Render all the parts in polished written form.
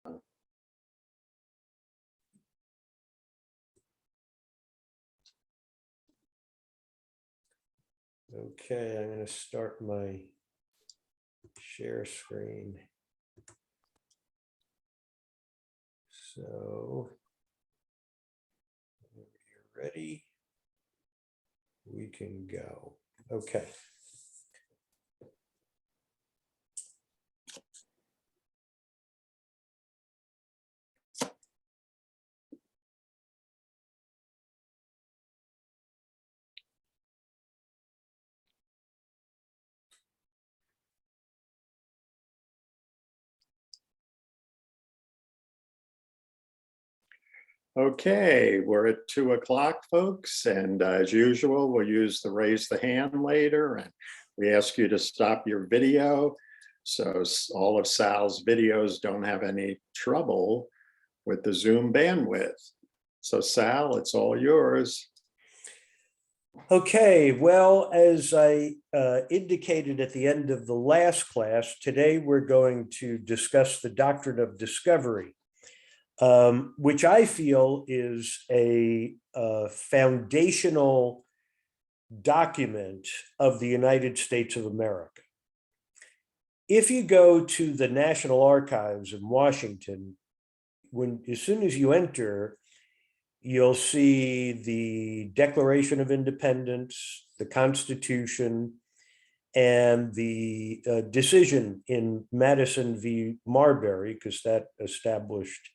Okay, I'm going to start my share screen. So, when you're ready, we can go. Okay. Okay, we're at 2 o'clock, folks, and as usual, we'll use the raise the hand later, and we ask you to stop your video so all of Sal's videos don't have any trouble with the Zoom bandwidth. So Sal, it's all yours. Okay, well, as I indicated at the end of the last class, today we're going to discuss the Doctrine of Discovery, which I feel is a foundational document of the United States of America. If you go to the National Archives in Washington, as soon as you enter, you'll see the Declaration of Independence, the Constitution, and the decision in Madison v. Marbury, because that established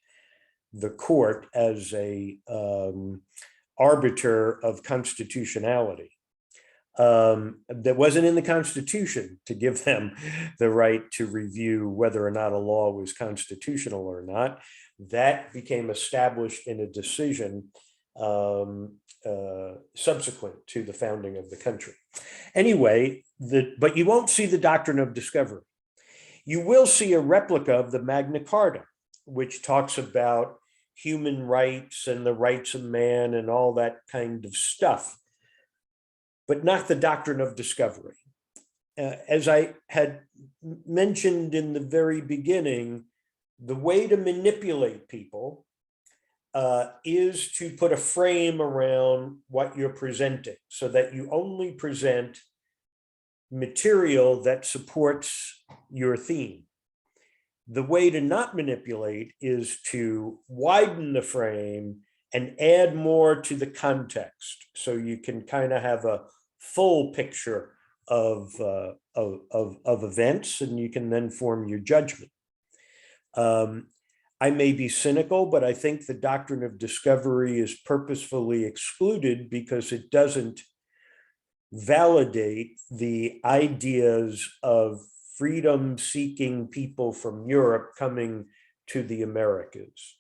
the court as a arbiter of constitutionality. That wasn't in the Constitution to give them the right to review whether or not a law was constitutional or not. That became established in a decision subsequent to the founding of the country. Anyway, but you won't see the Doctrine of Discovery. You will see a replica of the Magna Carta, which talks about human rights and the rights of man and all that kind of stuff, but not the Doctrine of Discovery. As I had mentioned in the very beginning, the way to manipulate people is to put a frame around what you're presenting so that you only present material that supports your theme. The way to not manipulate is to widen the frame and add more to the context, so you can kind of have a full picture of events, and you can then form your judgment. I may be cynical, but I think the Doctrine of Discovery is purposefully excluded because it doesn't validate the ideas of freedom-seeking people from Europe coming to the Americas.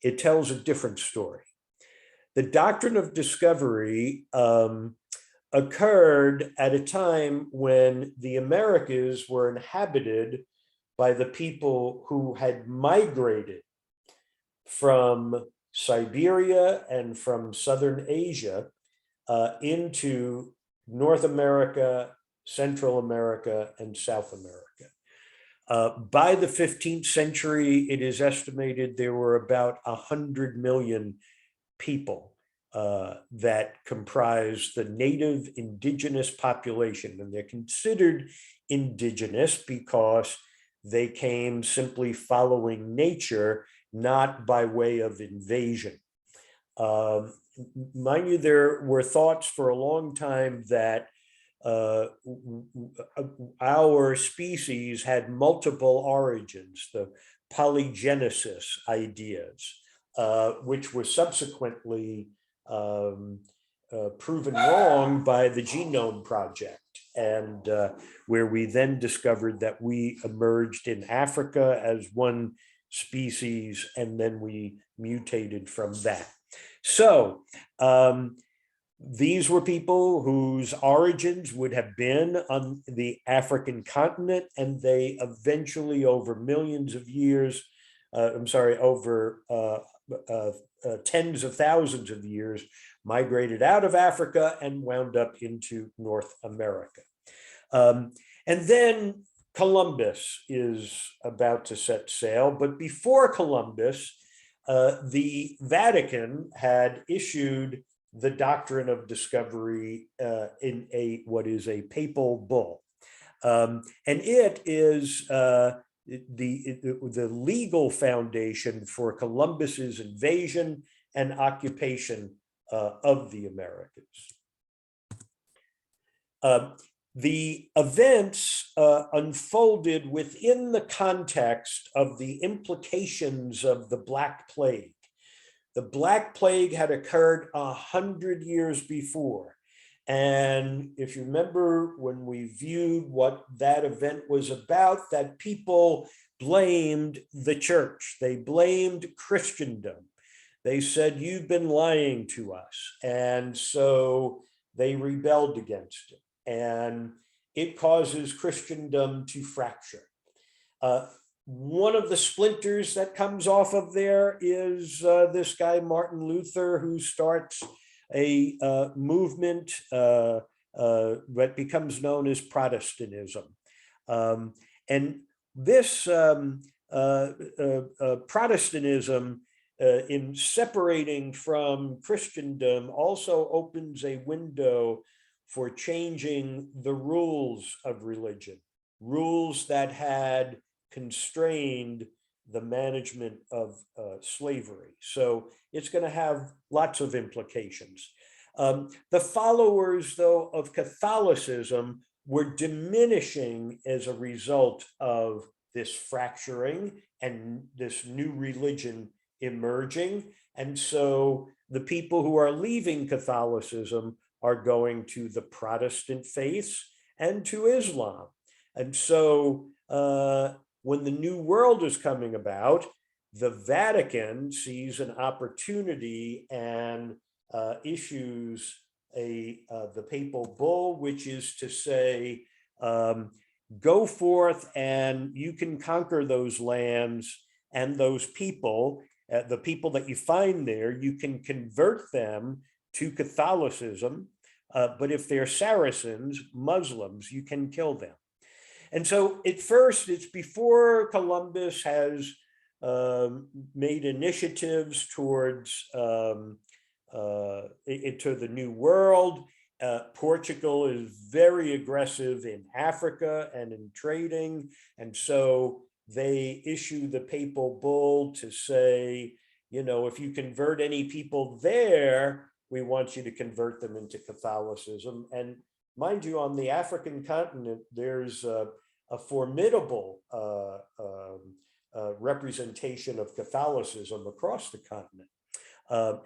It tells a different story. The Doctrine of Discovery occurred at a time when the Americas were inhabited by the people who had migrated from Siberia and from Southern Asia into North America, Central America, and South America. By the 15th century, it is estimated there were about 100 million people that comprise the native indigenous population. And they're considered indigenous because they came simply following nature, not by way of invasion. Mind you, there were thoughts for a long time that our species had multiple origins, the polygenesis ideas, which were subsequently proven wrong by the Genome Project, and where we then discovered that we emerged in Africa as one species, and then we mutated from that. So these were people whose origins would have been on the African continent, and they eventually, over millions of years, over tens of thousands of years, migrated out of Africa and wound up into North America. And then Columbus is about to set sail, but before Columbus, the Vatican had issued the Doctrine of Discovery in what is a papal bull. And it is the legal foundation for Columbus's invasion and occupation of the Americas. The events unfolded within the context of the implications of the Black Plague. The Black Plague had occurred 100 years before. And if you remember when we viewed what that event was about, that people blamed the church. They blamed Christendom. They said, you've been lying to us. And so they rebelled against it. And it causes Christendom to fracture. One of the splinters that comes off of there is this guy, Martin Luther, who starts a movement that becomes known as Protestantism. And this Protestantism, in separating from Christendom, also opens a window for changing the rules of religion, rules that had constrained the management of slavery. So it's going to have lots of implications. The followers, though, of Catholicism were diminishing as a result of this fracturing and this new religion emerging. And so the people who are leaving Catholicism are going to the Protestant faiths and to Islam. And so when the New World is coming about, the Vatican sees an opportunity and issues the papal bull, which is to say, go forth and you can conquer those lands and those people, the people that you find there, you can convert them to Catholicism, but if they're Saracens, Muslims, you can kill them. And so at first, it's before Columbus has made initiatives towards into the New World. Portugal is very aggressive in Africa and in trading. And so they issue the papal bull to say, you know, if you convert any people there, we want you to convert them into Catholicism. And mind you, on the African continent, there's a formidable representation of Catholicism across the continent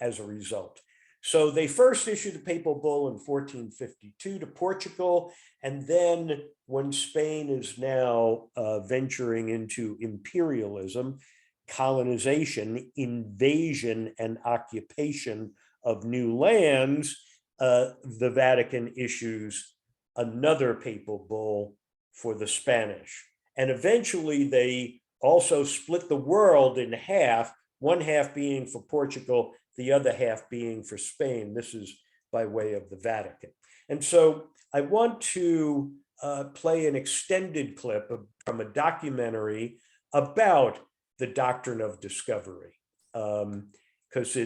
as a result. So they first issued a papal bull in 1452 to Portugal. And then when Spain is now venturing into imperialism, colonization, invasion, and occupation of new lands, the Vatican issues another papal bull for the Spanish. And eventually they also split the world in half, one half being for Portugal, the other half being for Spain. This is by way of the Vatican. And so I want to play an extended clip from a documentary about the Doctrine of Discovery, because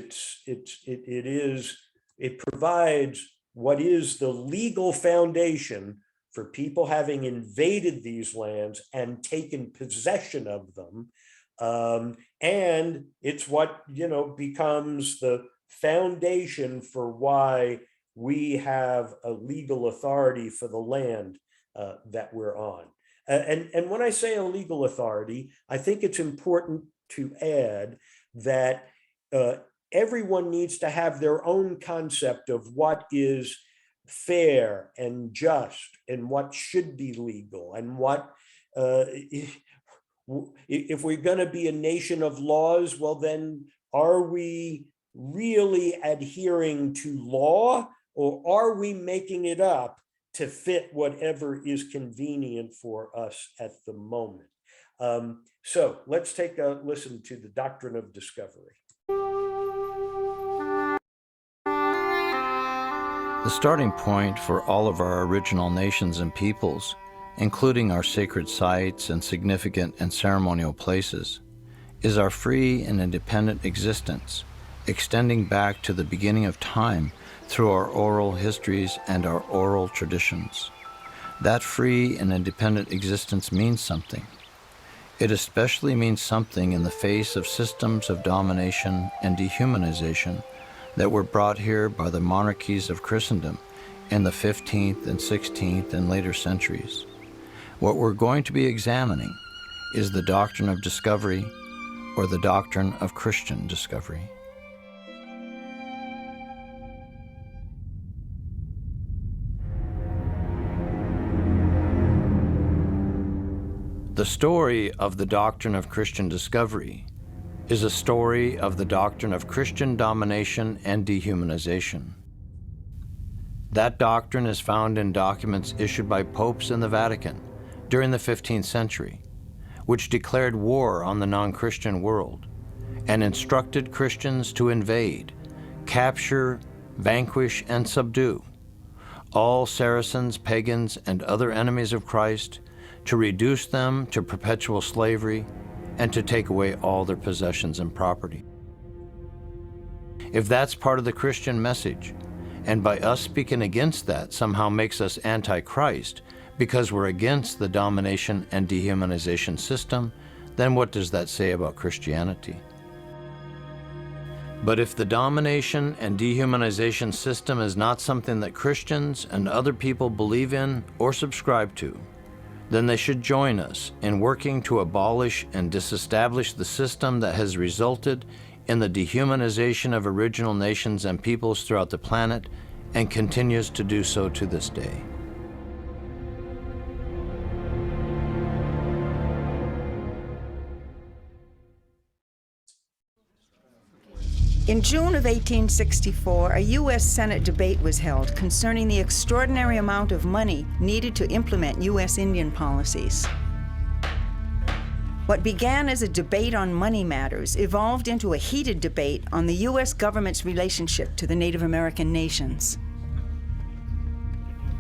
it provides what is the legal foundation for people having invaded these lands and taken possession of them. And it's what, becomes the foundation for why we have a legal authority for the land that we're on. And when I say a legal authority, I think it's important to add that everyone needs to have their own concept of what is fair and just and what should be legal and what if we're going to be a nation of laws, well, then are we really adhering to law, or are we making it up to fit whatever is convenient for us at the moment? So let's take a listen to the Doctrine of Discovery. The starting point for all of our original nations and peoples including our sacred sites and significant and ceremonial places, is our free and independent existence, extending back to the beginning of time through our oral histories and our oral traditions. That free and independent existence means something. It especially means something in the face of systems of domination and dehumanization that were brought here by the monarchies of Christendom in the 15th and 16th and later centuries. What we're going to be examining is the doctrine of discovery, or the doctrine of Christian discovery. The story of the doctrine of Christian discovery is a story of the doctrine of Christian domination and dehumanization. That doctrine is found in documents issued by popes in the Vatican during the 15th century, which declared war on the non-Christian world and instructed Christians to invade, capture, vanquish, and subdue all Saracens, pagans, and other enemies of Christ, to reduce them to perpetual slavery, and to take away all their possessions and property. If that's part of the Christian message, and by us speaking against that somehow makes us anti-Christ because we're against the domination and dehumanization system, then what does that say about Christianity? But if the domination and dehumanization system is not something that Christians and other people believe in or subscribe to, then they should join us in working to abolish and disestablish the system that has resulted in the dehumanization of original nations and peoples throughout the planet and continues to do so to this day. In June of 1864, a U.S. Senate debate was held concerning the extraordinary amount of money needed to implement U.S. Indian policies. What began as a debate on money matters evolved into a heated debate on the U.S. government's relationship to the Native American nations.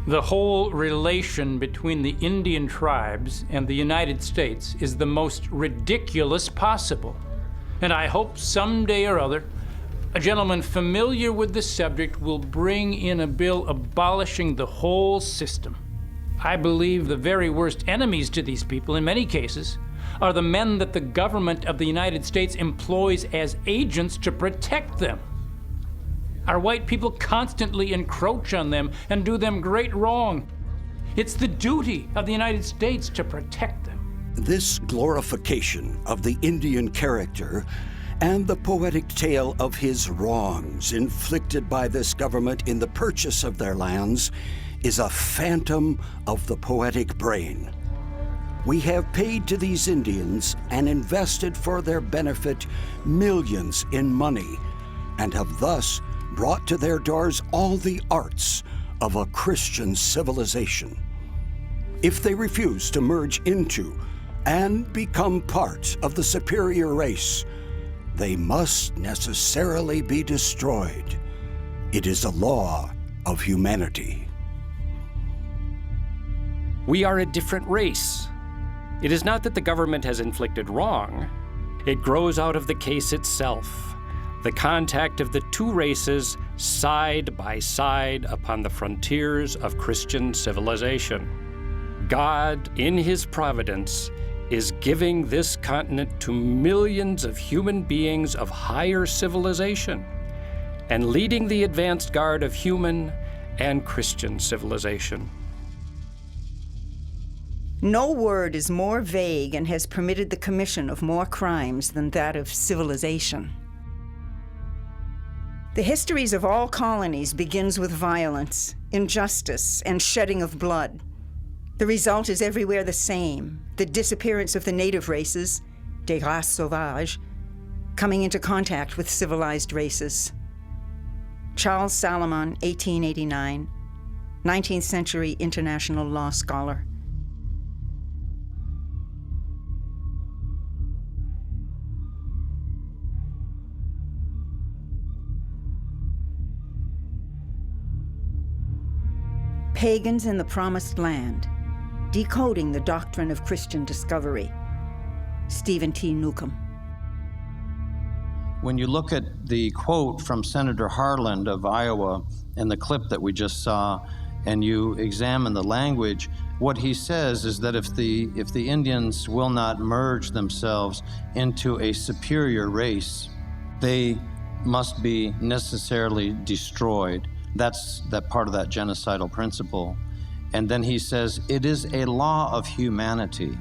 The whole relation between the Indian tribes and the United States is the most ridiculous possible. And I hope someday or other, a gentleman familiar with the subject will bring in a bill abolishing the whole system. I believe the very worst enemies to these people, in many cases, are the men that the government of the United States employs as agents to protect them. Our white people constantly encroach on them and do them great wrong. It's the duty of the United States to protect them. This glorification of the Indian character and the poetic tale of his wrongs inflicted by this government in the purchase of their lands is a phantom of the poetic brain. We have paid to these Indians and invested for their benefit millions in money, and have thus brought to their doors all the arts of a Christian civilization. If they refuse to merge into and become part of the superior race, they must necessarily be destroyed. It is a law of humanity. We are a different race. It is not that the government has inflicted wrong. It grows out of the case itself, the contact of the two races side by side upon the frontiers of Christian civilization. God, in his providence, is giving this continent to millions of human beings of higher civilization and leading the advanced guard of human and Christian civilization. No word is more vague and has permitted the commission of more crimes than that of civilization. The histories of all colonies begins with violence, injustice, and shedding of blood. The result is everywhere the same: the disappearance of the native races, des races sauvages, coming into contact with civilized races. Charles Salomon, 1889, 19th century international law scholar. Pagans in the Promised Land. Decoding the Doctrine of Christian Discovery. Stephen T. Newcomb. When you look at the quote from Senator Harland of Iowa in the clip that we just saw, and you examine the language, what he says is that if the Indians will not merge themselves into a superior race, they must be necessarily destroyed. That's that part of that genocidal principle. And then he says, it is a law of humanity.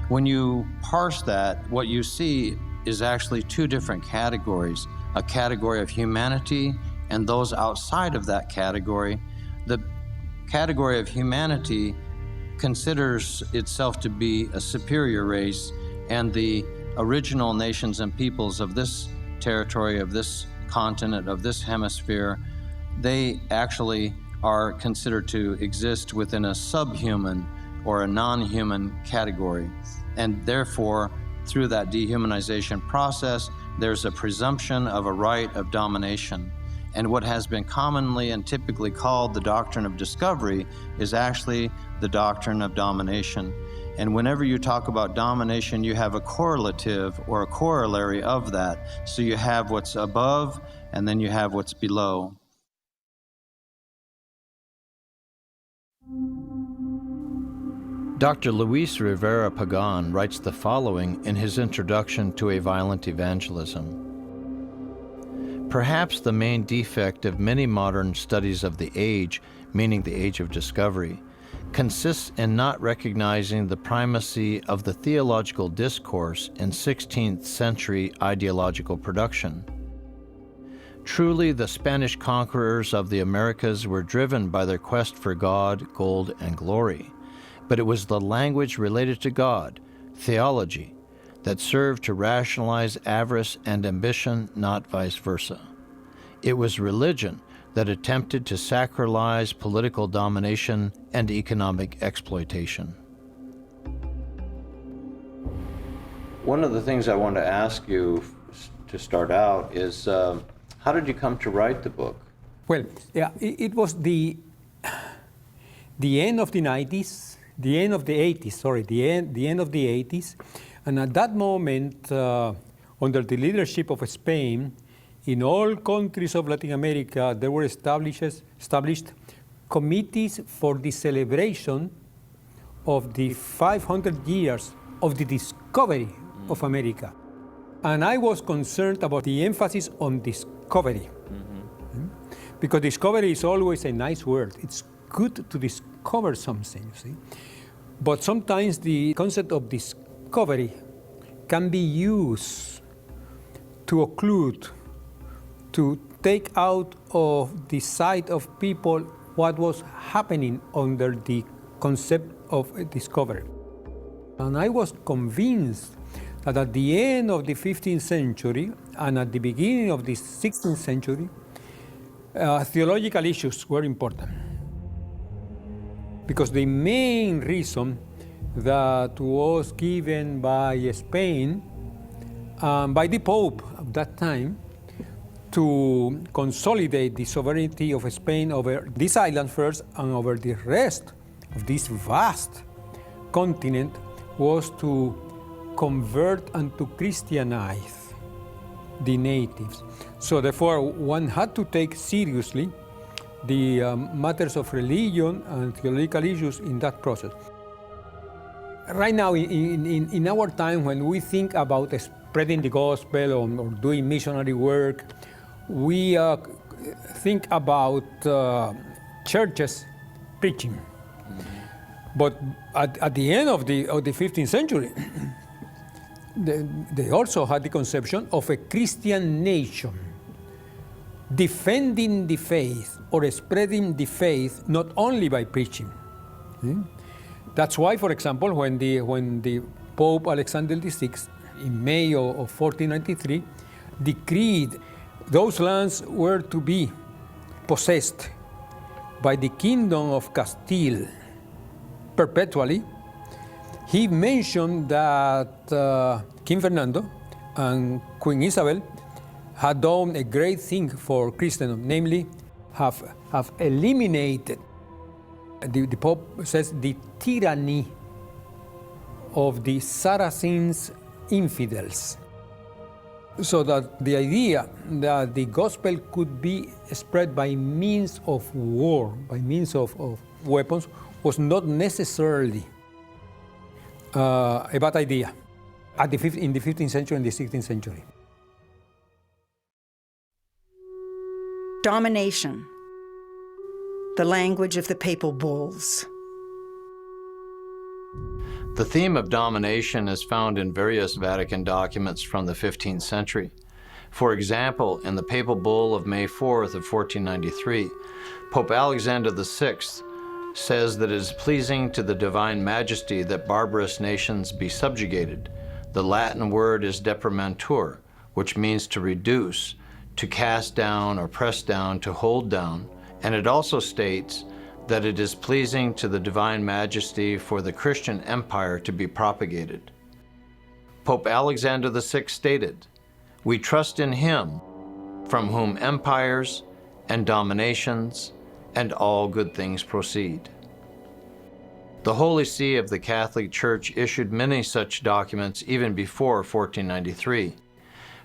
When you parse that, what you see is actually two different categories, a category of humanity and those outside of that category. The category of humanity considers itself to be a superior race, and the original nations and peoples of this territory, of this continent, of this hemisphere, they actually are considered to exist within a subhuman or a non-human category. And therefore, through that dehumanization process, there's a presumption of a right of domination. And what has been commonly and typically called the doctrine of discovery is actually the doctrine of domination. And whenever you talk about domination, you have a correlative or a corollary of that. So you have what's above, and then you have what's below. Dr. Luis Rivera Pagan writes the following in his introduction to A Violent Evangelism. Perhaps the main defect of many modern studies of the age, meaning the age of discovery, consists in not recognizing the primacy of the theological discourse in 16th century ideological production. Truly, the Spanish conquerors of the Americas were driven by their quest for God, gold, and glory. But it was the language related to God, theology, that served to rationalize avarice and ambition, not vice versa. It was religion that attempted to sacralize political domination and economic exploitation. One of the things I want to ask you to start out is, how did you come to write the book? Well, yeah, it was the end of the 90s, the end of the 80s, the end of the 80s. And at that moment, under the leadership of Spain, in all countries of Latin America, there were established committees for the celebration of the 500 years of the discovery of America. And I was concerned about the emphasis on discovery. Because discovery is always a nice word. It's good to discover something, you see. But sometimes the concept of discovery can be used to occlude, to take out of the sight of people what was happening under the concept of discovery. And I was convinced that at the end of the 15th century and at the beginning of the 16th century, theological issues were important. Because the main reason that was given by Spain, by the Pope at that time, to consolidate the sovereignty of Spain over this island first and over the rest of this vast continent, was to convert and to Christianize the natives. So therefore, one had to take seriously the matters of religion and theological issues in that process. Right now, in our time, when we think about spreading the gospel or doing missionary work, we think about churches preaching. But at the end of the 15th century, they also had the conception of a Christian nation, defending the faith or spreading the faith not only by preaching. That's why, for example, when the Pope Alexander VI, in May of 1493, decreed those lands were to be possessed by the Kingdom of Castile perpetually, he mentioned that King Fernando and Queen Isabel had done a great thing for Christendom, namely have eliminated, the Pope says, the tyranny of the Saracens infidels. So that the idea that the gospel could be spread by means of war, by means of weapons, was not necessarily a bad idea in the 15th century and the 16th century. Domination, the language of the papal bulls. The theme of domination is found in various Vatican documents from the 15th century. For example, in the papal bull of May 4th of 1493, Pope Alexander VI says that it is pleasing to the divine majesty that barbarous nations be subjugated. The Latin word is deprimentur, which means to reduce, to cast down or press down, to hold down, and it also states that it is pleasing to the divine majesty for the Christian empire to be propagated. Pope Alexander VI stated, "We trust in him, from whom empires and dominations and all good things proceed." The Holy See of the Catholic Church issued many such documents even before 1493.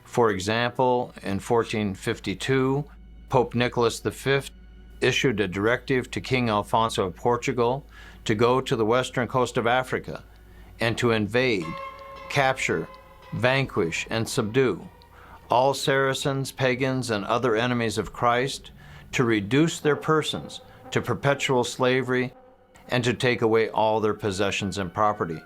For example, in 1452, Pope Nicholas V issued a directive to King Alfonso of Portugal to go to the western coast of Africa and to invade, capture, vanquish, and subdue all Saracens, pagans, and other enemies of Christ, to reduce their persons to perpetual slavery, and to take away all their possessions and property.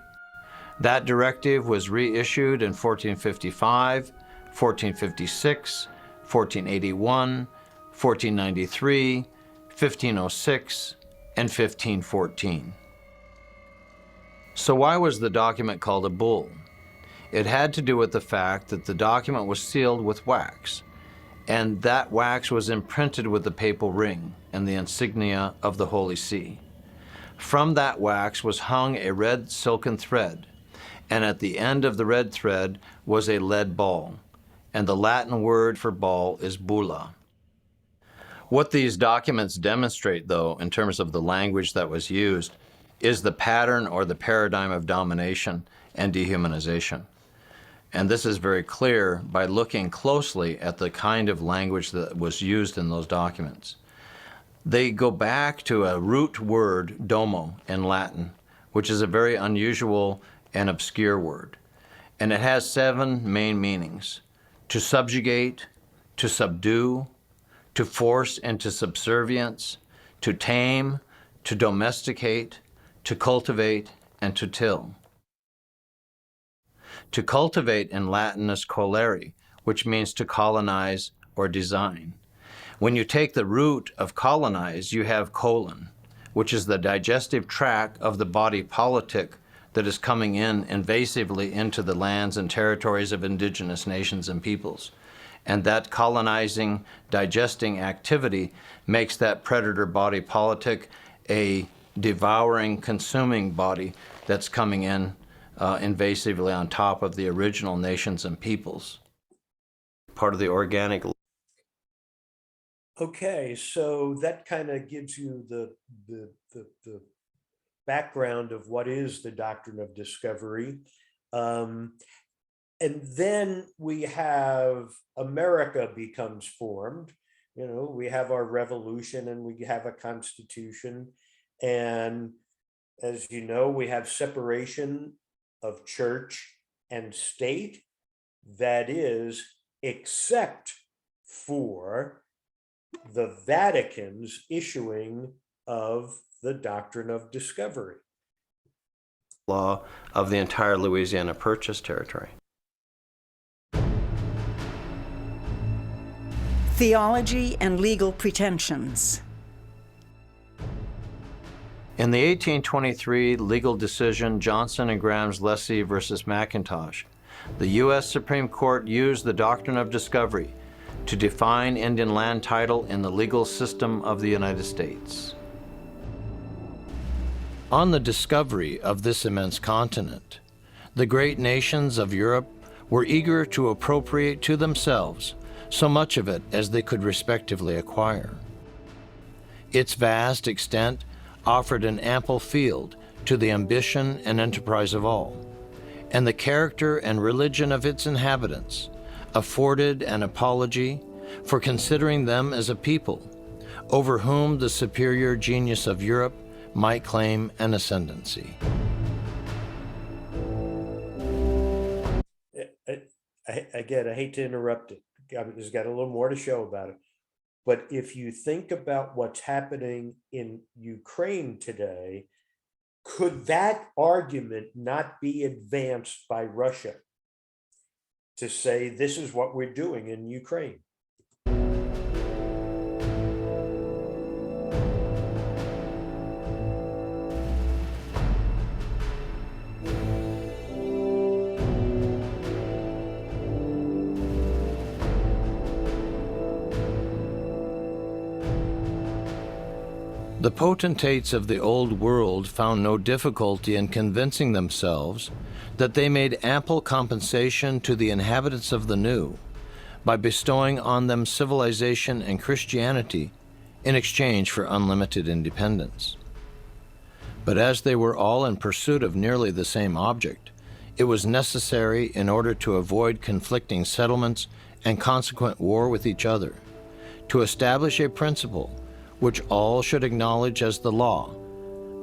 That directive was reissued in 1455, 1456, 1481, 1493, 1506, and 1514. So why was the document called a bull? It had to do with the fact that the document was sealed with wax, and that wax was imprinted with the papal ring and the insignia of the Holy See. From that wax was hung a red silken thread, and at the end of the red thread was a lead ball, and the Latin word for ball is bulla. What these documents demonstrate, though, in terms of the language that was used, is the pattern or the paradigm of domination and dehumanization. And this is very clear by looking closely at the kind of language that was used in those documents. They go back to a root word, domo, in Latin, which is a very unusual and obscure word. And it has 7 main meanings: to subjugate, to subdue, to force into subservience, to tame, to domesticate, to cultivate, and to till. To cultivate in Latin is colere, which means to colonize or design. When you take the root of colonize, you have colon, which is the digestive tract of the body politic that is coming in invasively into the lands and territories of indigenous nations and peoples. And that colonizing, digesting activity makes that predator body politic a devouring, consuming body that's coming in invasively on top of the original nations and peoples. Part of the organic. Okay, so that kind of gives you the background of what is the doctrine of discovery. And then we have America becomes formed. You know, we have our revolution and we have a constitution. And as you know, we have separation of church and state, that is, except for the Vatican's issuing of the Doctrine of Discovery. Law of the entire Louisiana Purchase territory. Theology and legal pretensions. In the 1823 legal decision Johnson and Graham's Lessee versus McIntosh, the U.S. Supreme Court used the Doctrine of Discovery to define Indian land title in the legal system of the United States. On the discovery of this immense continent, the great nations of Europe were eager to appropriate to themselves so much of it as they could respectively acquire. Its vast extent offered an ample field to the ambition and enterprise of all, and the character and religion of its inhabitants afforded an apology for considering them as a people over whom the superior genius of Europe might claim an ascendancy. Again, I hate to interrupt it. There's got a little more to show about it. But if you think about what's happening in Ukraine today, could that argument not be advanced by Russia to say this is what we're doing in Ukraine? The potentates of the old world found no difficulty in convincing themselves that they made ample compensation to the inhabitants of the new by bestowing on them civilization and Christianity in exchange for unlimited independence. But as they were all in pursuit of nearly the same object, it was necessary, in order to avoid conflicting settlements and consequent war with each other, to establish a principle which all should acknowledge as the law,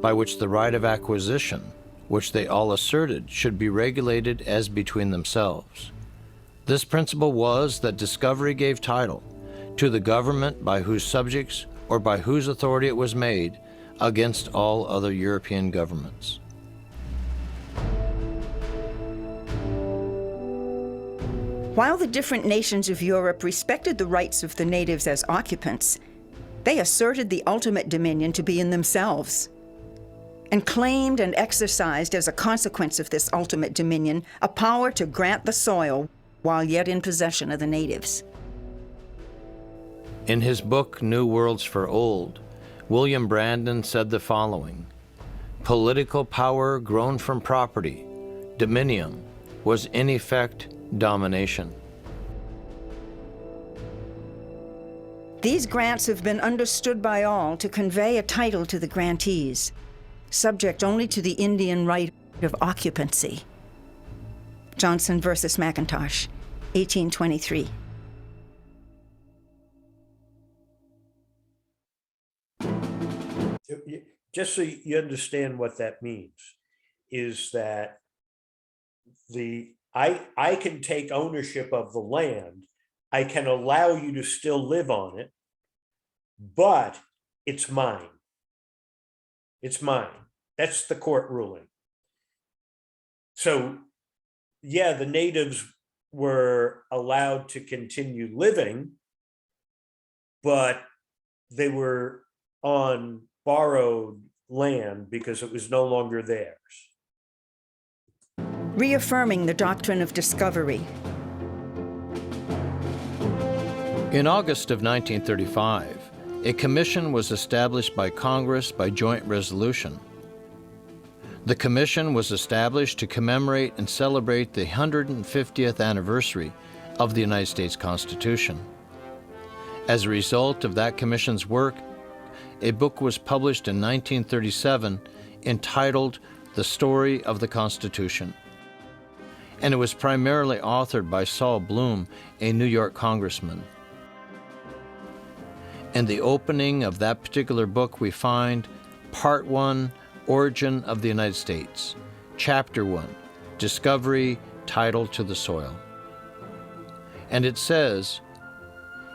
by which the right of acquisition, which they all asserted, should be regulated as between themselves. This principle was that discovery gave title to the government by whose subjects or by whose authority it was made against all other European governments. While the different nations of Europe respected the rights of the natives as occupants, they asserted the ultimate dominion to be in themselves, and claimed and exercised as a consequence of this ultimate dominion a power to grant the soil while yet in possession of the natives. In his book, New Worlds for Old, William Brandon said the following: "Political power grown from property, dominium, was in effect domination." These grants have been understood by all to convey a title to the grantees, subject only to the Indian right of occupancy. Johnson versus McIntosh, 1823. Just so you understand what that means, is that I can take ownership of the land. I can allow you to still live on it, but it's mine. It's mine. That's the court ruling. So, yeah, the natives were allowed to continue living, but they were on borrowed land because it was no longer theirs. Reaffirming the doctrine of discovery. In August of 1935, a commission was established by Congress by joint resolution. The commission was established to commemorate and celebrate the 150th anniversary of the United States Constitution. As a result of that commission's work, a book was published in 1937 entitled The Story of the Constitution, and it was primarily authored by Saul Bloom, a New York congressman. In the opening of that particular book, we find Part 1, Origin of the United States, Chapter 1, Discovery, Title to the Soil. And it says,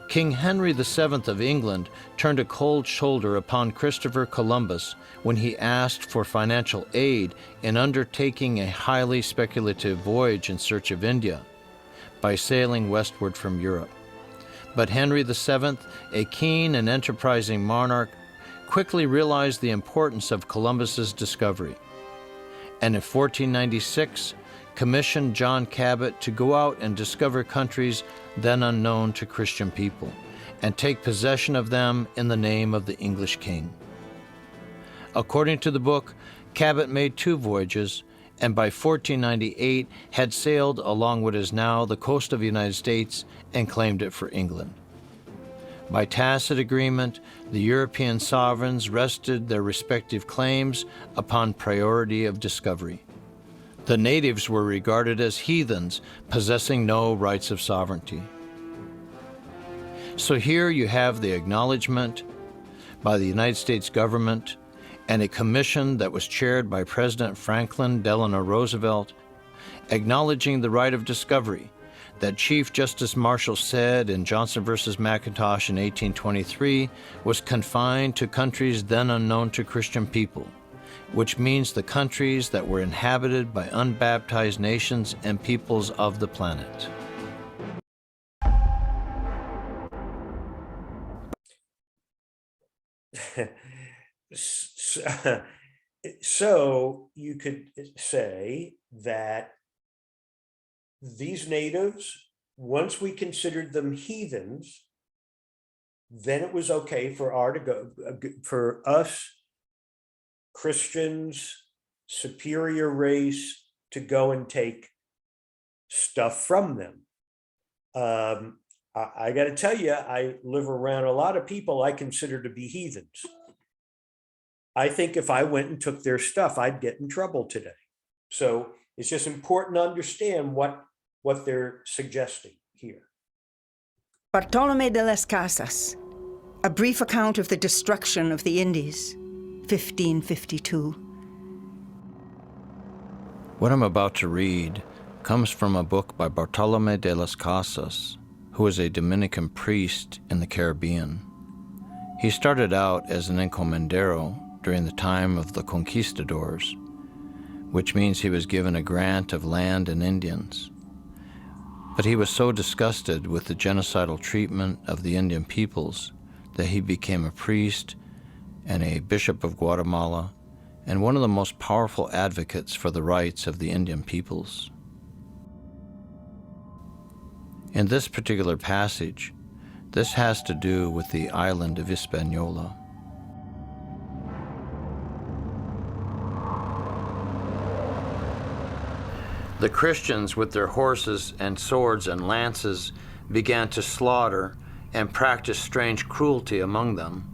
King Henry VII of England turned a cold shoulder upon Christopher Columbus when he asked for financial aid in undertaking a highly speculative voyage in search of India by sailing westward from Europe. But Henry VII, a keen and enterprising monarch, quickly realized the importance of Columbus's discovery, and in 1496 commissioned John Cabot to go out and discover countries then unknown to Christian people, and take possession of them in the name of the English king. According to the book, Cabot made 2 voyages, and by 1498 had sailed along what is now the coast of the United States and claimed it for England. By tacit agreement, the European sovereigns rested their respective claims upon priority of discovery. The natives were regarded as heathens, possessing no rights of sovereignty. So here you have the acknowledgement by the United States government and a commission that was chaired by President Franklin Delano Roosevelt, acknowledging the right of discovery that Chief Justice Marshall said in Johnson versus McIntosh in 1823 was confined to countries then unknown to Christian people, which means the countries that were inhabited by unbaptized nations and peoples of the planet. So you could say that these natives, once we considered them heathens, then it was okay for us Christians, superior race, to go and take stuff from them. I got to tell you, I live around a lot of people I consider to be heathens. I think if I went and took their stuff, I'd get in trouble today. So it's just important to understand what they're suggesting here. Bartolomé de las Casas, A Brief Account of the Destruction of the Indies, 1552. What I'm about to read comes from a book by Bartolomé de las Casas, who was a Dominican priest in the Caribbean. He started out as an encomendero during the time of the conquistadors, which means he was given a grant of land and Indians. But he was so disgusted with the genocidal treatment of the Indian peoples that he became a priest and a bishop of Guatemala and one of the most powerful advocates for the rights of the Indian peoples. In this particular passage, this has to do with the island of Hispaniola. The Christians, with their horses and swords and lances, began to slaughter and practice strange cruelty among them.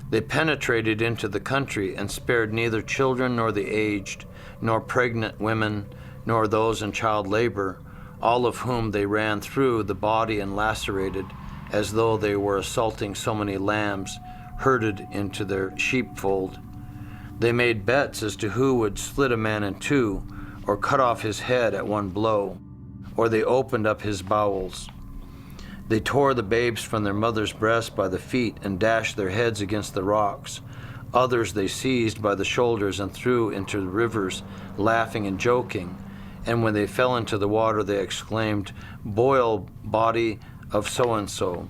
They penetrated into the country and spared neither children nor the aged, nor pregnant women, nor those in child labor, all of whom they ran through the body and lacerated, as though they were assaulting so many lambs herded into their sheepfold. They made bets as to who would split a man in two, or cut off his head at one blow, or they opened up his bowels. They tore the babes from their mother's breast by the feet and dashed their heads against the rocks. Others they seized by the shoulders and threw into the rivers, laughing and joking. And when they fell into the water, they exclaimed, "Boil, body of so-and-so."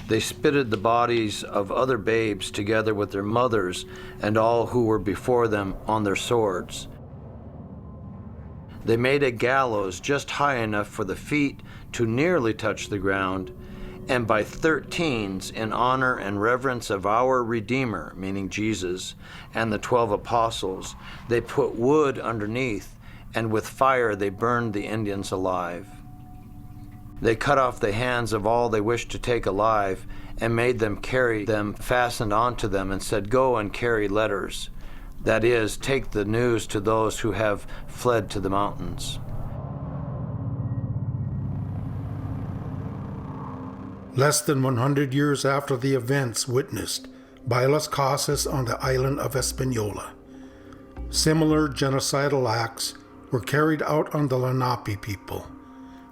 They spitted the bodies of other babes together with their mothers and all who were before them on their swords. They made a gallows just high enough for the feet to nearly touch the ground, and by 13s, in honor and reverence of our Redeemer, meaning Jesus, and the 12 apostles, they put wood underneath, and with fire they burned the Indians alive. They cut off the hands of all they wished to take alive, and made them carry them fastened onto them, and said, "Go and carry letters." That is, take the news to those who have fled to the mountains. Less than 100 years after the events witnessed by Las Casas on the island of Hispaniola, similar genocidal acts were carried out on the Lenape people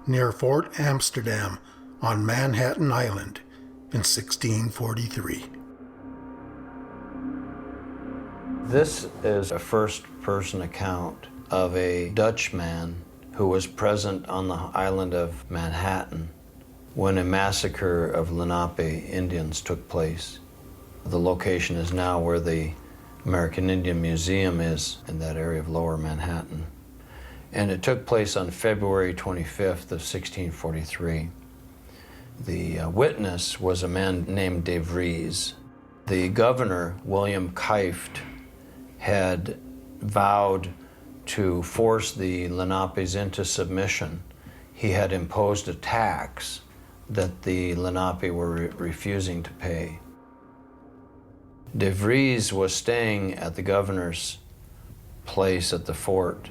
near Fort Amsterdam on Manhattan Island in 1643. This is a first-person account of a Dutchman who was present on the island of Manhattan when a massacre of Lenape Indians took place. The location is now where the American Indian Museum is, in that area of Lower Manhattan. And it took place on February 25th of 1643. The witness was a man named De Vries. The governor, William Kieft, had vowed to force the Lenapes into submission. He had imposed a tax that the Lenape were refusing to pay. De Vries was staying at the governor's place at the fort,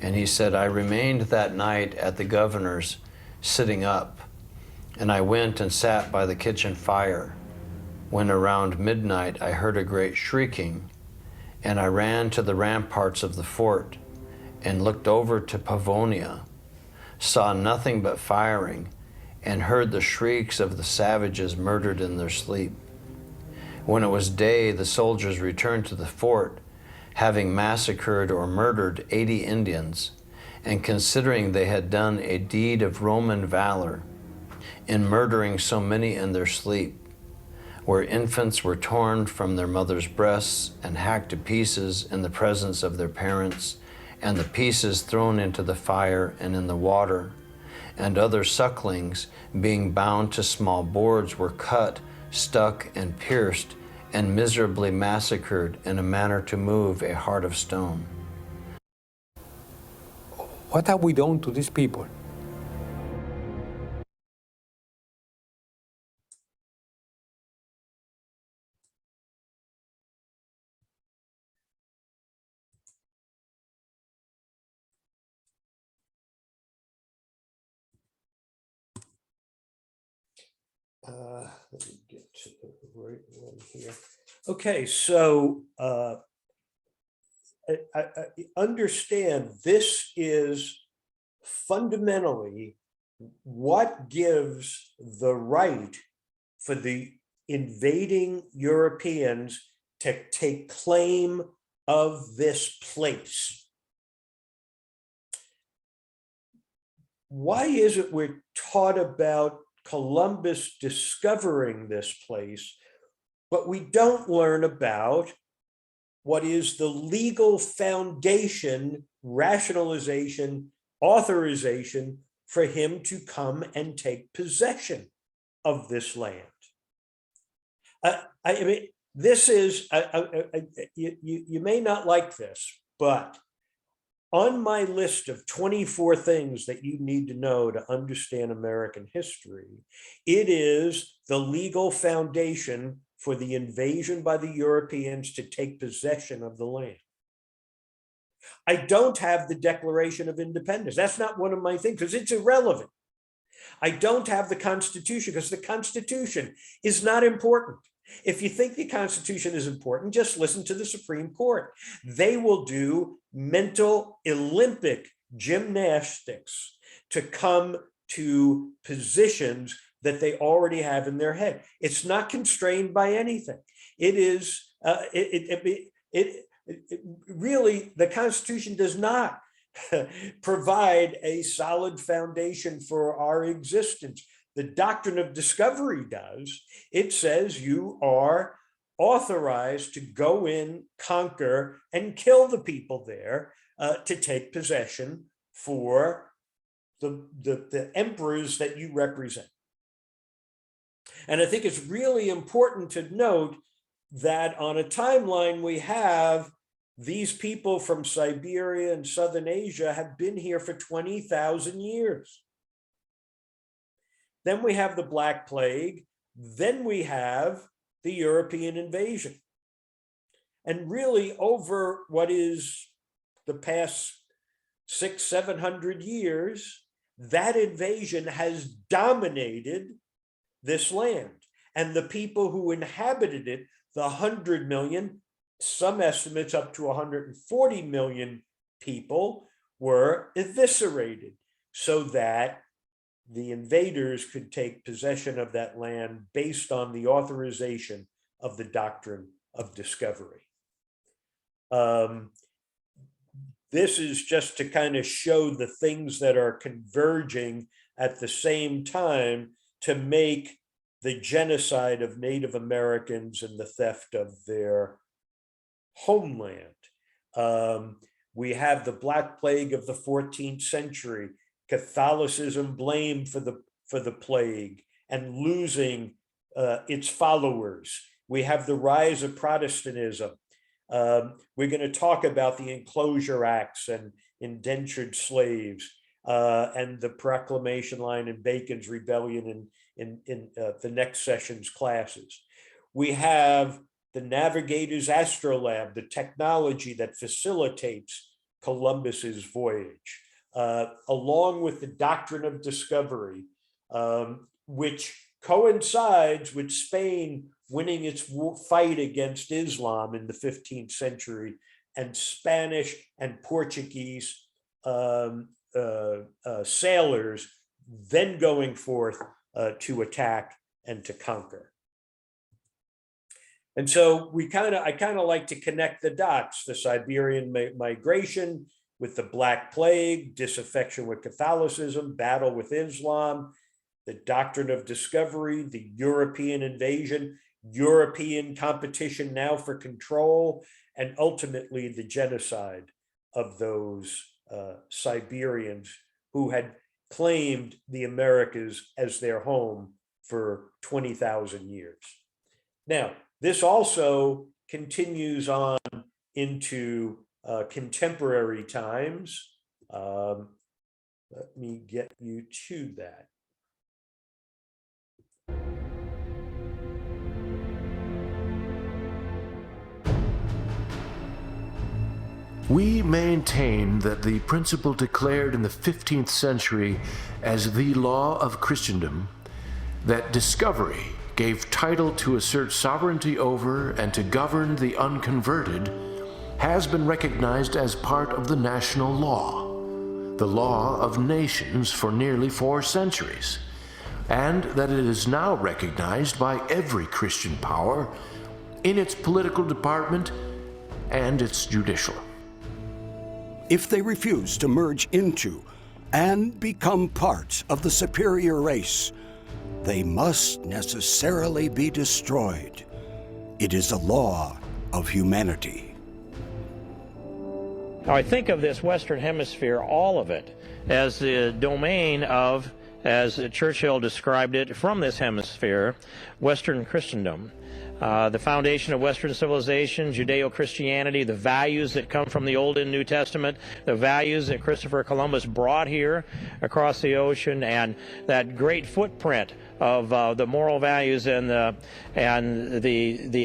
and he said, I remained that night at the governor's sitting up, and I went and sat by the kitchen fire, when around midnight I heard a great shrieking, and I ran to the ramparts of the fort and looked over to Pavonia, saw nothing but firing, and heard the shrieks of the savages murdered in their sleep. When it was day, the soldiers returned to the fort, having massacred or murdered 80 Indians, and considering they had done a deed of Roman valor in murdering so many in their sleep, where infants were torn from their mothers' breasts and hacked to pieces in the presence of their parents, and the pieces thrown into the fire and in the water, and other sucklings, being bound to small boards, were cut, stuck, and pierced, and miserably massacred in a manner to move a heart of stone. What have we done to these people? Let me get to the right one here. Okay, so I understand this is fundamentally what gives the right for the invading Europeans to take claim of this place. Why is it we're taught about Columbus discovering this place, but we don't learn about what is the legal foundation, rationalization, authorization for him to come and take possession of this land? I mean, this is, you may not like this, but on my list of 24 things that you need to know to understand American history, it is the legal foundation for the invasion by the Europeans to take possession of the land. I don't have the Declaration of Independence. That's not one of my things because it's irrelevant. I don't have the Constitution because the Constitution is not important. If you think the Constitution is important, just listen to the Supreme Court. They will do mental Olympic gymnastics to come to positions that they already have in their head. It's not constrained by anything. It is, really, the Constitution does not provide a solid foundation for our existence. The Doctrine of Discovery does. It says you are authorized to go in, conquer, and kill the people there to take possession for the emperors that you represent. And I think it's really important to note that on a timeline we have these people from Siberia and Southern Asia have been here for 20,000 years. Then we have the Black Plague. Then we have the European invasion. And really over what is the past 600-700 years, that invasion has dominated this land. And the people who inhabited it, the 100 million, some estimates up to 140 million people, were eviscerated so that the invaders could take possession of that land based on the authorization of the Doctrine of Discovery. This is just to kind of show the things that are converging at the same time to make the genocide of Native Americans and the theft of their homeland. We have the Black Plague of the 14th century, Catholicism blamed for the plague and losing its followers. We have the rise of Protestantism. We're going to talk about the Enclosure Acts and indentured slaves. and the proclamation line and Bacon's rebellion in the next session's classes. We have the Navigator's Astrolabe, the technology that facilitates Columbus's voyage, along with the Doctrine of Discovery, which coincides with Spain winning its fight against Islam in the 15th century, and Spanish and Portuguese sailors then going forth to attack and to conquer. And so I kind of like to connect the dots: the Siberian migration with the Black Plague, disaffection with Catholicism, battle with Islam, the Doctrine of Discovery, the European invasion, European competition now for control, and ultimately the genocide of those Siberians who had claimed the Americas as their home for 20,000 years. Now, this also continues on into contemporary times. Let me get you to that. We maintain that the principle declared in the 15th century as the law of Christendom, that discovery gave title to assert sovereignty over and to govern the unconverted, has been recognized as part of the national law, the law of nations for nearly 4 centuries, and that it is now recognized by every Christian power in its political department and its judicial. If they refuse to merge into and become part of the superior race, they must necessarily be destroyed. It is a law of humanity. Now, I think of this Western Hemisphere, all of it, as the domain of, as Churchill described it, from this hemisphere, Western Christendom. The foundation of Western civilization, Judeo-Christianity, the values that come from the Old and New Testament, the values that Christopher Columbus brought here across the ocean, and that great footprint of the moral values and the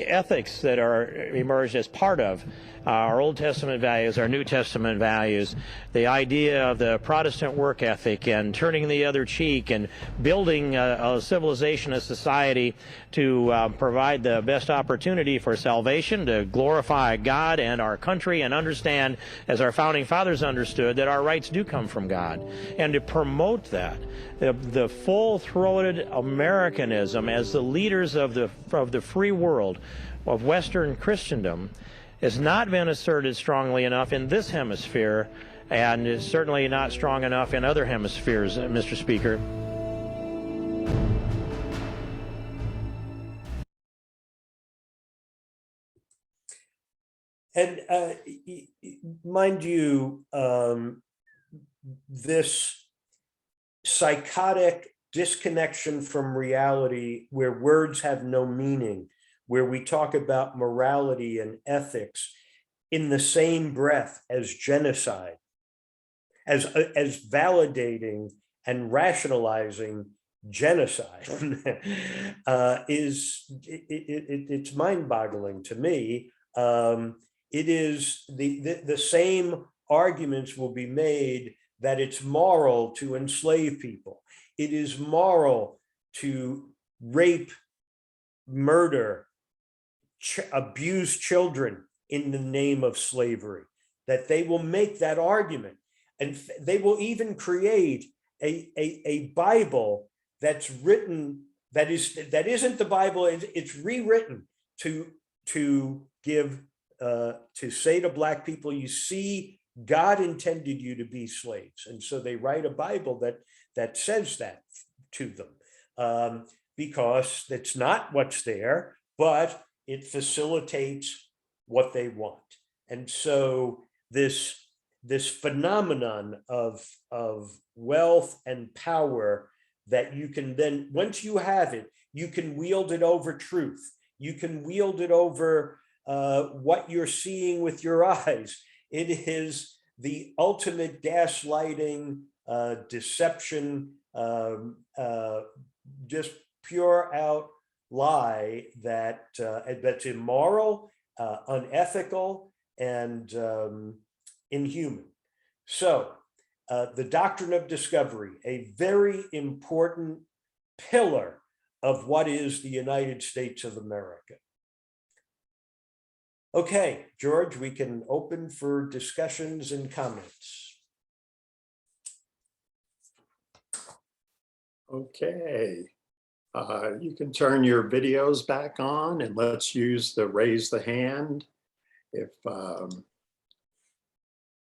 ethics that are emerged as part of our Old Testament values, our New Testament values, the idea of the Protestant work ethic and turning the other cheek and building a civilization, a society to provide the best opportunity for salvation, to glorify God and our country, and understand, as our founding fathers understood, that our rights do come from God, and to promote that. The full-throated Americanism as the leaders of the free world, of Western Christendom, has not been asserted strongly enough in this hemisphere, and is certainly not strong enough in other hemispheres, Mr. Speaker. And mind you, this psychotic disconnection from reality, where words have no meaning, where we talk about morality and ethics in the same breath as genocide, as validating and rationalizing genocide, it's mind-boggling to me. It is the same arguments will be made that it's moral to enslave people. It is moral to rape, murder, abuse children in the name of slavery, that they will make that argument. And they will even create a Bible that's written, that isn't the Bible, it's rewritten to give, to say to Black people, you see, God intended you to be slaves. And so they write a Bible that says that to them, because it's not what's there, but it facilitates what they want. And so this phenomenon of wealth and power that you can then, once you have it, you can wield it over truth. You can wield it over what you're seeing with your eyes. It is the ultimate gaslighting deception, just pure out lie that's immoral, unethical, and inhuman. So the doctrine of discovery, a very important pillar of what is the United States of America. Okay, George, we can open for discussions and comments. Okay. You can turn your videos back on, and let's use the raise the hand if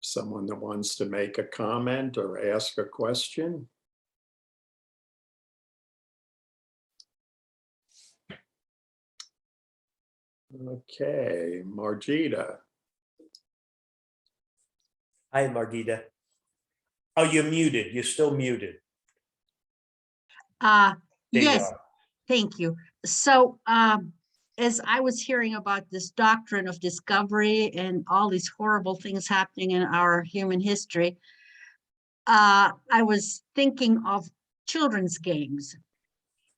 someone that wants to make a comment or ask a question. Okay, Margita. Hi, Margita. Oh, you're muted. You're still muted. There you Yes, are. thank you. So as I was hearing about this doctrine of discovery and all these horrible things happening in our human history, I was thinking of children's games.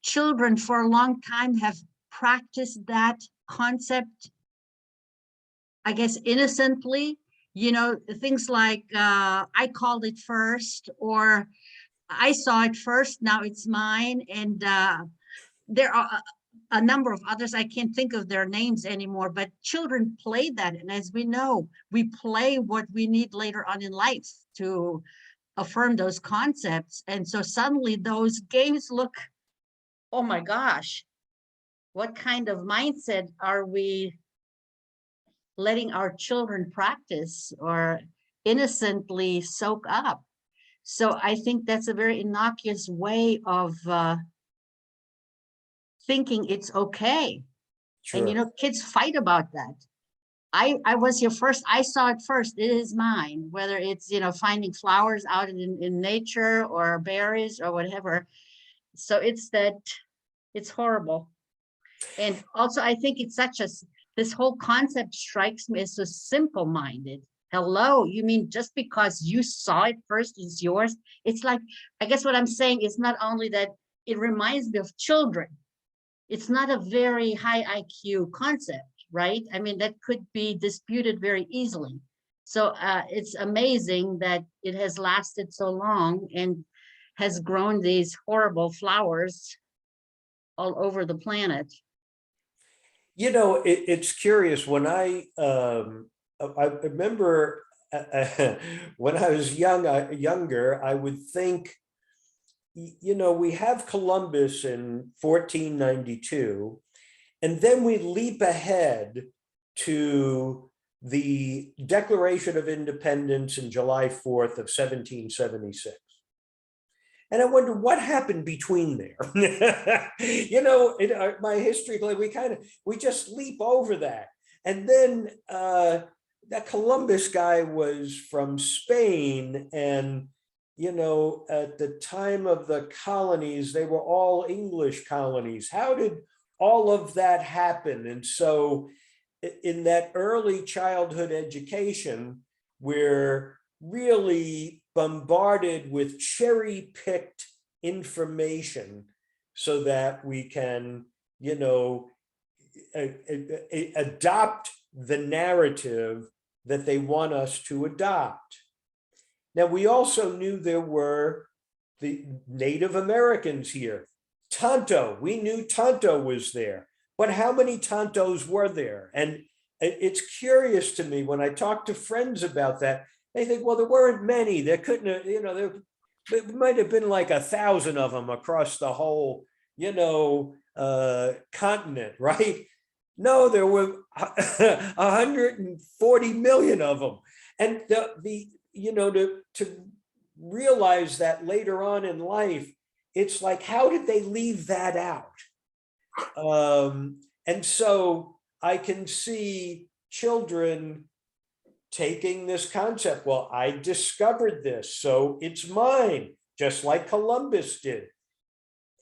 Children for a long time have practiced that concept, I guess, innocently. You know, things like I called it first, or I saw it first, now it's mine. And there are a number of others. I can't think of their names anymore, but children play that. And as we know, we play what we need later on in life to affirm those concepts. And so suddenly those games look, oh my gosh, what kind of mindset are we letting our children practice or innocently soak up? So I think that's a very innocuous way of thinking it's okay. Sure. And, you know, kids fight about that. I was here first. I saw it first. It is mine, whether it's, you know, finding flowers out in nature or berries or whatever. So it's that, it's horrible. And also, I think it's such a, this whole concept strikes me as so simple-minded. Hello, you mean just because you saw it first, it's yours? It's like, I guess what I'm saying is not only that it reminds me of children. It's not a very high IQ concept, right? I mean, that could be disputed very easily. So it's amazing that it has lasted so long and has grown these horrible flowers all over the planet. You know, it's curious. When I remember when I was younger, I would think, you know, we have Columbus in 1492, and then we leap ahead to the Declaration of Independence in July 4th of 1776. And I wonder what happened between there. You know, in my history, like we just leap over that. And then that Columbus guy was from Spain, and you know, at the time of the colonies, they were all English colonies. How did all of that happen? And so in that early childhood education, we're really bombarded with cherry-picked information so that we can, you know, adopt the narrative that they want us to adopt. Now, we also knew there were the Native Americans here. Tonto, we knew Tonto was there, but how many Tontos were there? And it's curious to me when I talk to friends about that, they think, well, there weren't many. There couldn't have, you know, there might have been like 1,000 of them across the whole, you know, continent, right? No, there were 140 million of them. And the you know, to realize that later on in life, it's like, how did they leave that out? And so I can see children taking this concept. Well, I discovered this, so it's mine, just like Columbus did.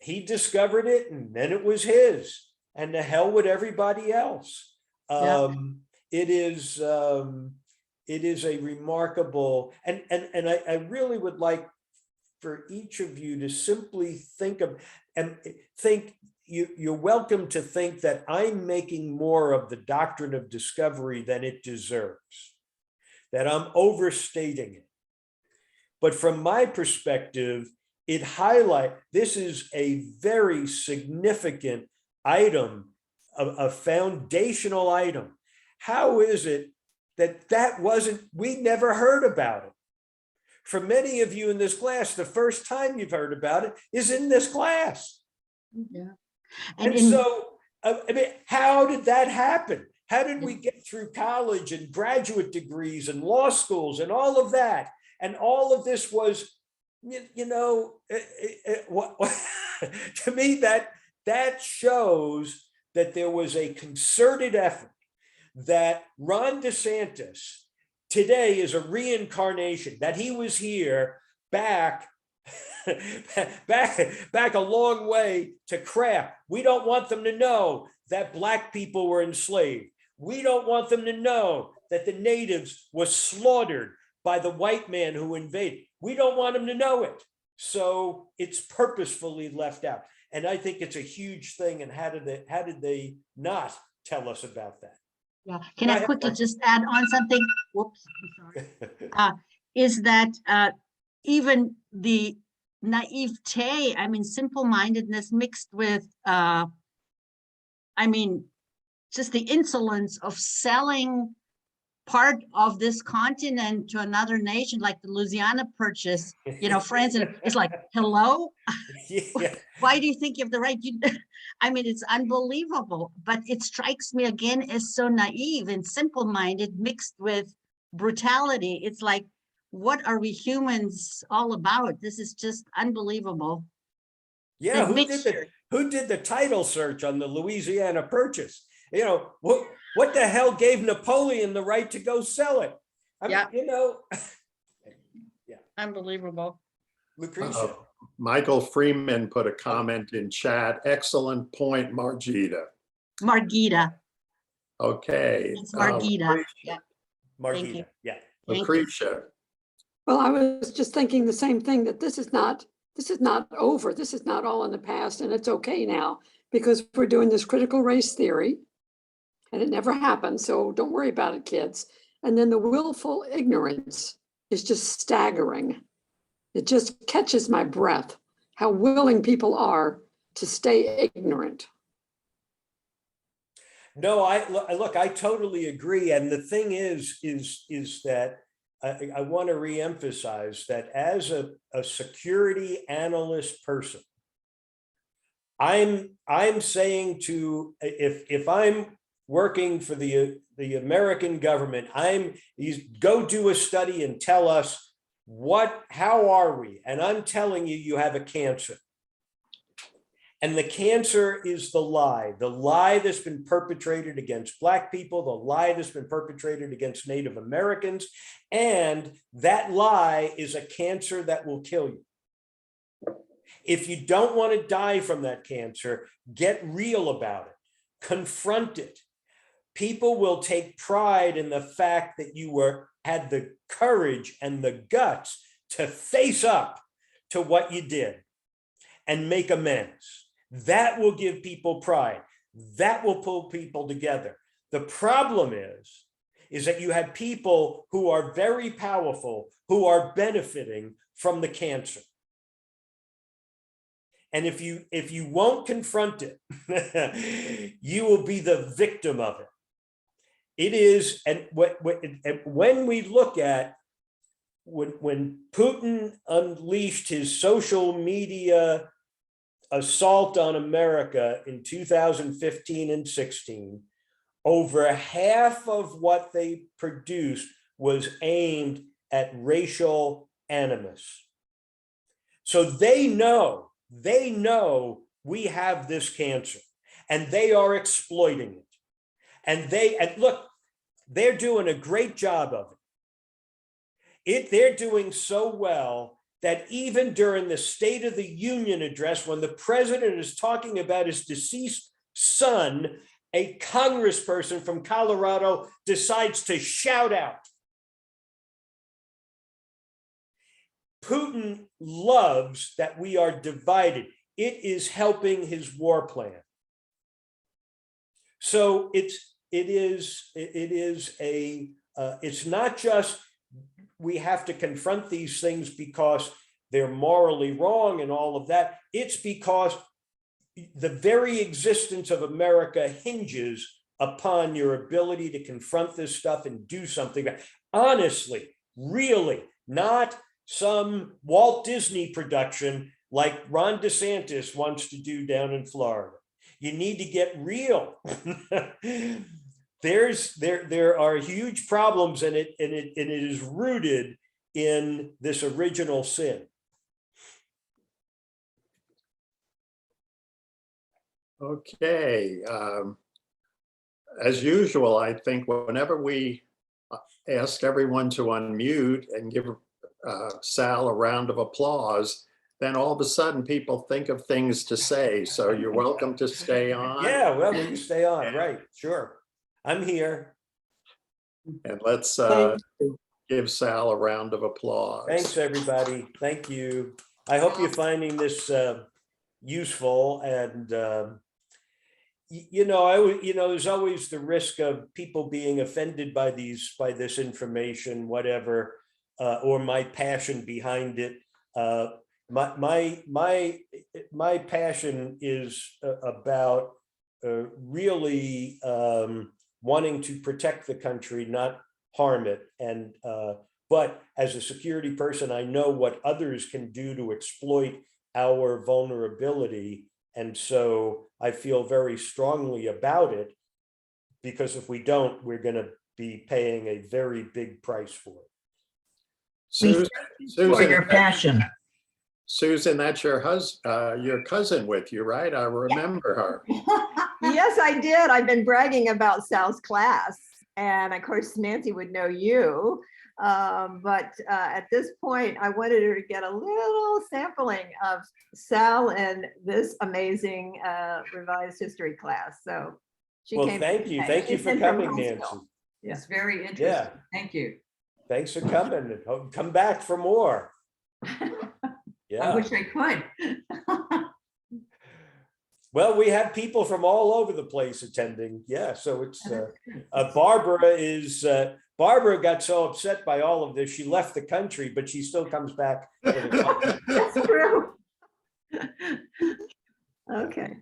He discovered it, and then it was his, and the hell with everybody else. Yeah. It is a remarkable, and I really would like for each of you to simply think of and think you're welcome to think that I'm making more of the doctrine of discovery than it deserves, that I'm overstating it. But from my perspective, this is a very significant item, a foundational item. How is it that we never heard about it? For many of you in this class, the first time you've heard about it is in this class. Yeah. And so, I mean, how did that happen? How did we get through college and graduate degrees and law schools and all of that? And all of this was, to me, that shows that there was a concerted effort, that Ron DeSantis today is a reincarnation, that he was here back a long way to craft. We don't want them to know that Black people were enslaved. We don't want them to know that the natives were slaughtered by the white man who invaded. We don't want them to know it. So it's purposefully left out. And I think it's a huge thing. And how did they not tell us about that? Yeah, can I quickly just add on something? Whoops, I'm sorry. Is that even the naivete, I mean, simple-mindedness mixed with, just the insolence of selling part of this continent to another nation, like the Louisiana Purchase, France, and it's like, hello? Yeah. Why do you think you have the right? It's unbelievable, but it strikes me again as so naive and simple-minded mixed with brutality. It's like, what are we humans all about? This is just unbelievable. Yeah, who did the title search on the Louisiana Purchase? What the hell gave Napoleon the right to go sell it? Yeah. Unbelievable. Lucretia. Michael Freeman put a comment in chat. Excellent point, Margita. Margita. Okay. It's Margita. Yeah. Margita. Yeah. Lucretia. Well, I was just thinking the same thing, that this is not over. This is not all in the past, and it's okay now, because we're doing this critical race theory, and it never happened. So don't worry about it, kids. And then the willful ignorance is just staggering. It just catches my breath, how willing people are to stay ignorant. No, I totally agree. And the thing is that I want to reemphasize that as a security analyst person, I'm saying if I'm working for the American government, go do a study and tell us how are we? And I'm telling you have a cancer. And the cancer is the lie that's been perpetrated against Black people, the lie that's been perpetrated against Native Americans. And that lie is a cancer that will kill you. If you don't want to die from that cancer, get real about it, confront it. People will take pride in the fact that you had the courage and the guts to face up to what you did and make amends. That will give people pride. That will pull people together. The problem is that you have people who are very powerful, who are benefiting from the cancer. And if you won't confront it, you will be the victim of it. It is, and when we look at when Putin unleashed his social media assault on America in 2015 and 16, over half of what they produced was aimed at racial animus. So they know we have this cancer, and they are exploiting it. And look, they're doing a great job of it. They're doing so well that even during the State of the Union address, when the president is talking about his deceased son, a congressperson from Colorado decides to shout out. Putin loves that we are divided. It is helping his war plan. So it's not just we have to confront these things because they're morally wrong and all of that. It's because the very existence of America hinges upon your ability to confront this stuff and do something. Honestly, really, not some Walt Disney production like Ron DeSantis wants to do down in Florida. You need to get real. There are huge problems in it, and it is rooted in this original sin. Okay. As usual, I think whenever we ask everyone to unmute and give Sal a round of applause, then all of a sudden people think of things to say. So you're welcome to stay on. Yeah, well, we can stay on, right? Sure. I'm here. And let's give Sal a round of applause. Thanks, everybody. Thank you. I hope you're finding this useful. And there's always the risk of people being offended by this information, whatever, or my passion behind it. My passion is about really wanting to protect the country, not harm it. And but as a security person, I know what others can do to exploit our vulnerability. And so I feel very strongly about it, because if we don't, we're going to be paying a very big price for it. Susan, for your passion. Susan, that's your cousin with you, right? I remember her. Yes, I did. I've been bragging about Sal's class. And of course, Nancy would know you. But at this point, I wanted her to get a little sampling of Sal and this amazing revised history class. So she came. Thank you. Thank you for coming, Nancy. Yeah. It's very interesting. Yeah. Thank you. Thanks for coming. And come back for more. Yeah. I wish I could. Well, we have people from all over the place attending. Yeah, so it's Barbara got so upset by all of this, she left the country, but she still comes back. That's true. Okay.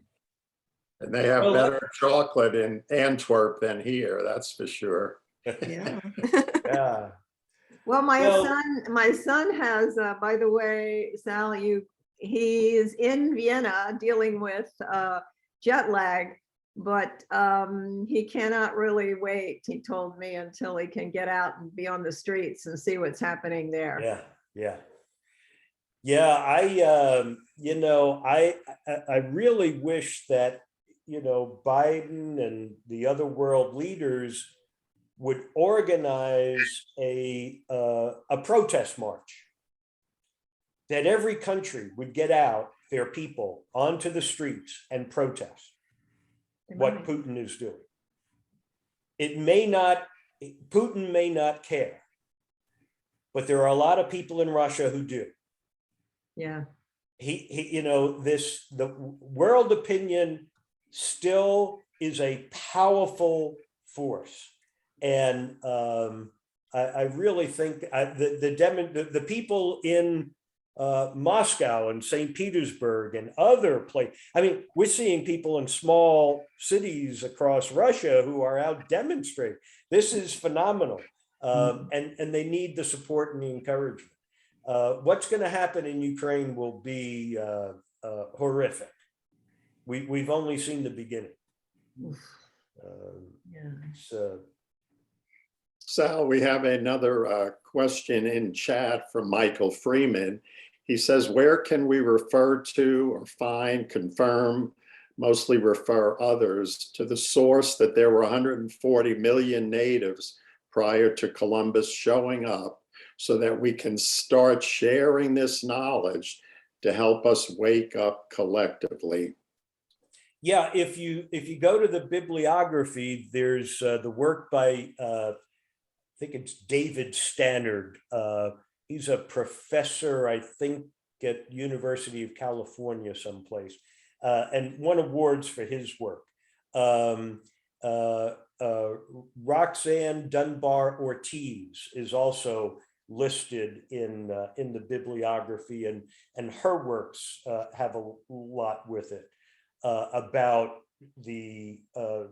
And they have better chocolate in Antwerp than here, that's for sure. Yeah. Yeah. Well, my son has, by the way, Sal, he's in Vienna dealing with jet lag, but he cannot really wait, he told me, until he can get out and be on the streets and see what's happening there. Yeah. I really wish that, Biden and the other world leaders would organize a protest march, that every country would get out their people onto the streets and protest what Putin is doing. Putin may not care, but there are a lot of people in Russia who do. Yeah. The world opinion still is a powerful force. And I really think the people in Moscow and St. Petersburg and other places. I mean, we're seeing people in small cities across Russia who are out demonstrating. This is phenomenal. And they need the support and the encouragement. What's going to happen in Ukraine will be horrific. We've only seen the beginning. Sal, we have another question in chat from Michael Freeman. He says, where can we refer to or find, confirm, mostly refer others to the source that there were 140 million natives prior to Columbus showing up, so that we can start sharing this knowledge to help us wake up collectively? Yeah, if you go to the bibliography, there's the work by I think it's David Stannard, he's a professor, I think, at University of California someplace, and won awards for his work. Roxanne Dunbar Ortiz is also listed in the bibliography, and her works have a lot with it about the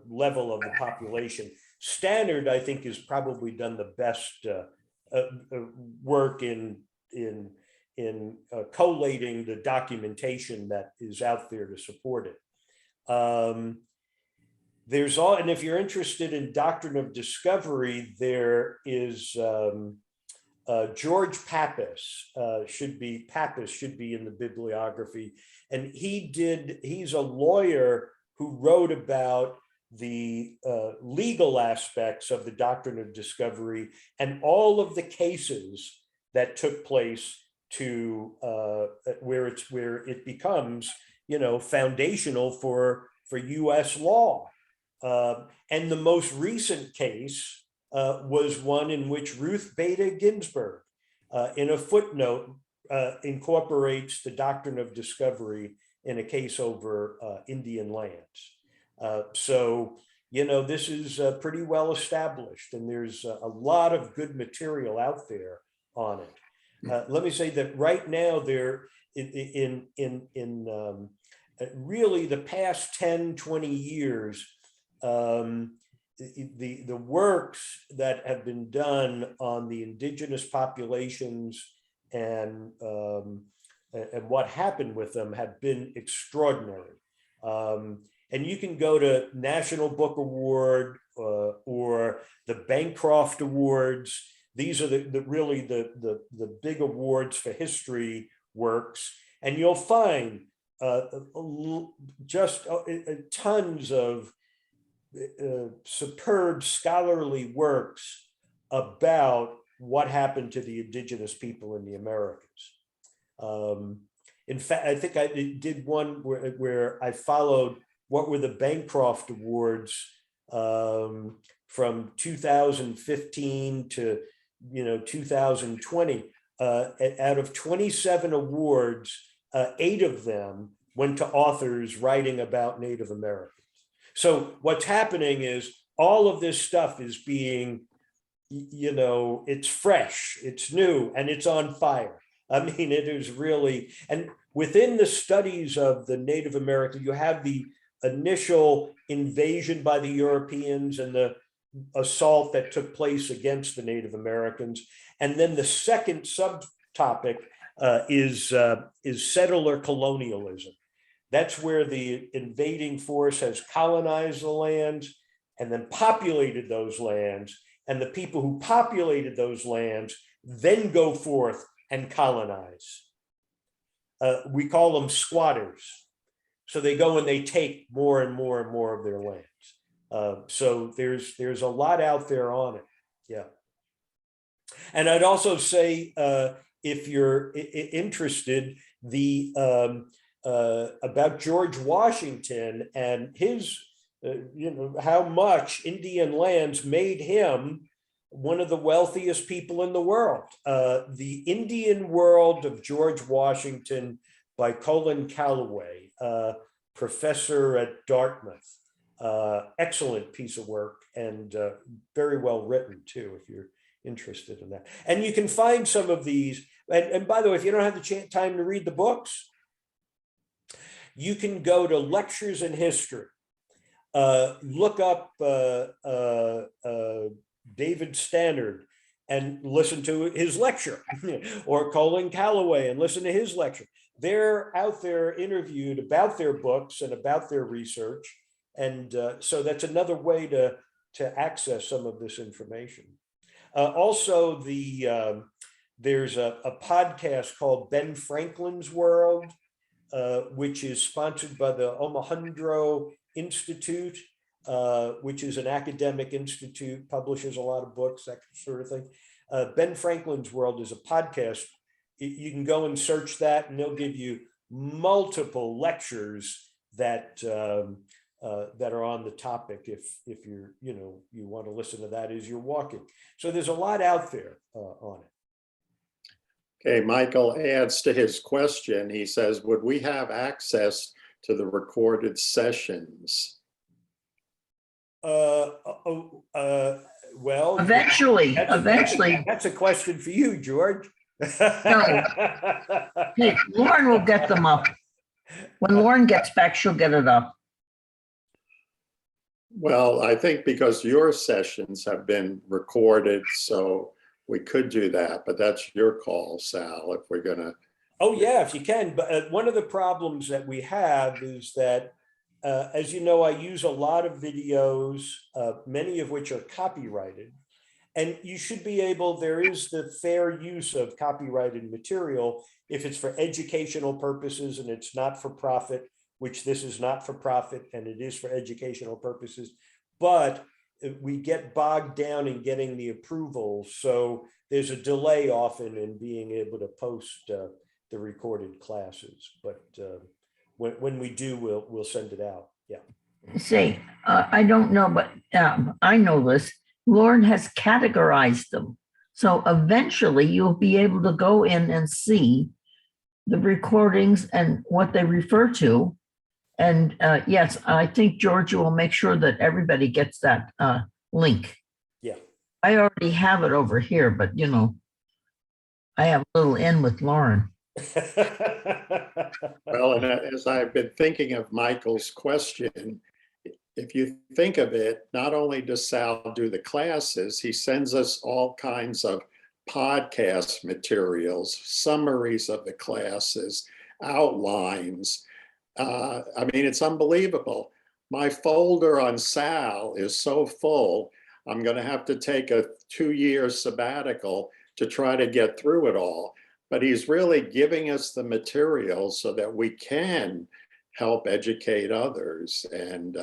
level of the population. Stannard, I think, has probably done the best work in collating the documentation that is out there to support it. There's all, and if you're interested in Doctrine of Discovery, there is George Pappas should be in the bibliography, and he's a lawyer who wrote about the legal aspects of the Doctrine of Discovery and all of the cases that took place to where it becomes, foundational for U.S. law. And the most recent case was one in which Ruth Bader Ginsburg, in a footnote, incorporates the Doctrine of Discovery in a case over Indian lands. So, this is pretty well established, and there's a lot of good material out there on it. Let me say that right now, there in really the past 10, 20 years, the works that have been done on the indigenous populations and what happened with them have been extraordinary. And you can go to National Book Award or the Bancroft Awards. These are really the big awards for history works, and you'll find just tons of superb scholarly works about what happened to the indigenous people in the Americas. In fact, I think I did one where I followed what were the Bancroft Awards from 2015 to 2020. Out of 27 awards, 8 of them went to authors writing about Native Americans. So what's happening is all of this stuff is being, it's fresh, it's new, and it's on fire. I mean, it is really, and within the studies of the Native American, you have the initial invasion by the Europeans and the assault that took place against the Native Americans. And then the second subtopic is settler colonialism. That's where the invading force has colonized the lands and then populated those lands. And the people who populated those lands then go forth and colonize. We call them squatters. So they go and they take more and more and more of their lands. So there's a lot out there on it. Yeah. And I'd also say, if you're interested, about George Washington and his, how much Indian lands made him one of the wealthiest people in the world. The Indian World of George Washington by Colin Calloway, professor at Dartmouth. Excellent piece of work, and very well written too, if you're interested in that. And you can find some of these, and by the way, if you don't have the time to read the books, you can go to Lectures in History. Look up David Stannard and listen to his lecture, or Colin Calloway and listen to his lecture. They're out there interviewed about their books and about their research. And so that's another way to access some of this information. Also, there's a podcast called Ben Franklin's World, which is sponsored by the Omohundro Institute, which is an academic institute, publishes a lot of books, that sort of thing. Ben Franklin's World is a podcast. You can go and search that, and they'll give you multiple lectures that that are on the topic if you're, you want to listen to that as you're walking. So there's a lot out there on it. Okay, Michael adds to his question. He says, would we have access to the recorded sessions? Well, Eventually, that's that's a question for you, George. No. Hey, Lauren will get them up. When Lauren gets back, she'll get it up. Well, I think because your sessions have been recorded, so we could do that, but that's your call, Sal, if we're gonna. Oh yeah, if you can. But one of the problems that we have is that, as you know, I use a lot of videos, many of which are copyrighted. And you should be able, there is the fair use of copyrighted material if it's for educational purposes and it's not for profit, which this is not for profit and it is for educational purposes. But we get bogged down in getting the approvals. So there's a delay often in being able to post the recorded classes. But when we do, we'll send it out. Yeah. See, I don't know, but I know this. Lauren has categorized them. So eventually you'll be able to go in and see the recordings and what they refer to. And yes, I think Georgia will make sure that everybody gets that link. Yeah. I already have it over here, but you know, I have a little in with Lauren. Well, and as I've been thinking of Michael's question, if you think of it, not only does Sal do the classes, he sends us all kinds of podcast materials, summaries of the classes, outlines. I mean, it's unbelievable. My folder on Sal is so full, I'm going to have to take a 2-year sabbatical to try to get through it all. But he's really giving us the material so that we can help educate others. And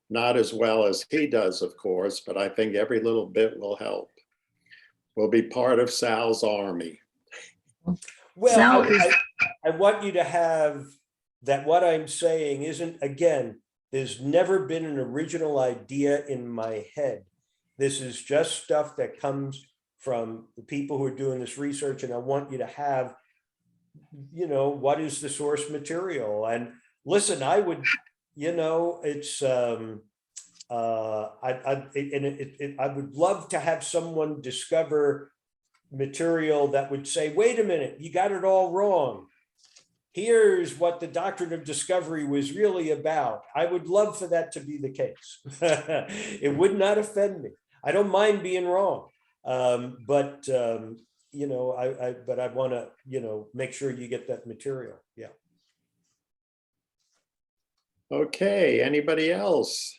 not as well as he does, of course, but I think every little bit will help. We'll be part of Sal's army. Well, I want you to have that what I'm saying isn't, again, there's never been an original idea in my head. This is just stuff that comes from the people who are doing this research. And I want you to have, you know, what is the source material? And listen, I would, you know, it's, I would love to have someone discover material that would say, wait a minute, you got it all wrong. Here's what the Doctrine of Discovery was really about. I would love for that to be the case. It would not offend me. I don't mind being wrong. But you know, I want to, you know, make sure you get that material. Yeah. Okay, anybody else?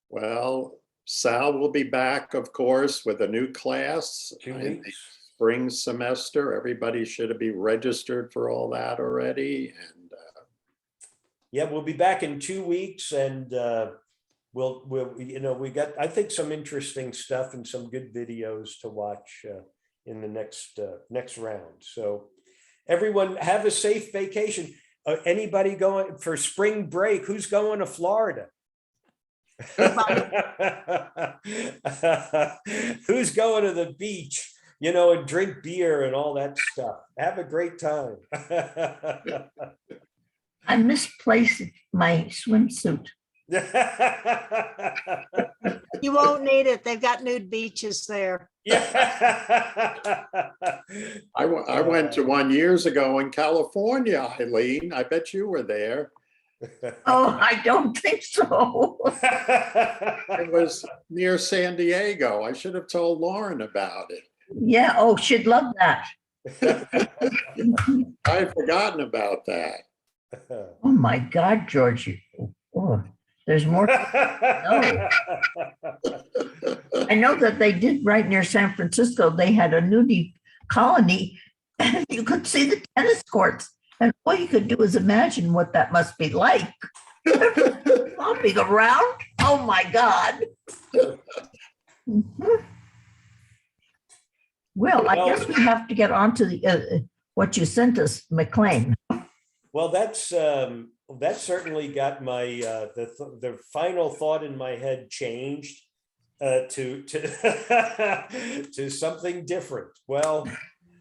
Well, Sal will be back, of course, with a new class in the spring semester. Everybody should be registered for all that already. And yeah, we'll be back in 2 weeks, and we'll you know, we got, I think, some interesting stuff and some good videos to watch in the next round. So everyone have a safe vacation. Anybody going for spring break? Who's going to Florida? Who's going to the beach, you know, and drink beer and all that stuff? Have a great time. I misplaced my swimsuit. You won't need it. They've got nude beaches there. Yeah. I went to one years ago in California, Eileen. I bet you were there. Oh, I don't think so. It was near San Diego. I should have told Lauren about it. Yeah, oh, she'd love that. I had forgotten about that. Oh my God, George. Oh, there's more. No. I know that they did right near San Francisco. They had a nudie colony and you could see the tennis courts. And all you could do is imagine what that must be like. Flopping around. Oh my God. Mm-hmm. Well, I guess we have to get on to the what you sent us, McLean. Well, that certainly got my the final thought in my head changed to to something different. Well,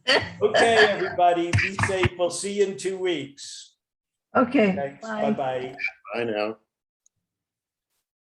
Okay, everybody, be safe. We'll see you in 2 weeks. Okay. Thanks. Bye. Bye-bye. I know.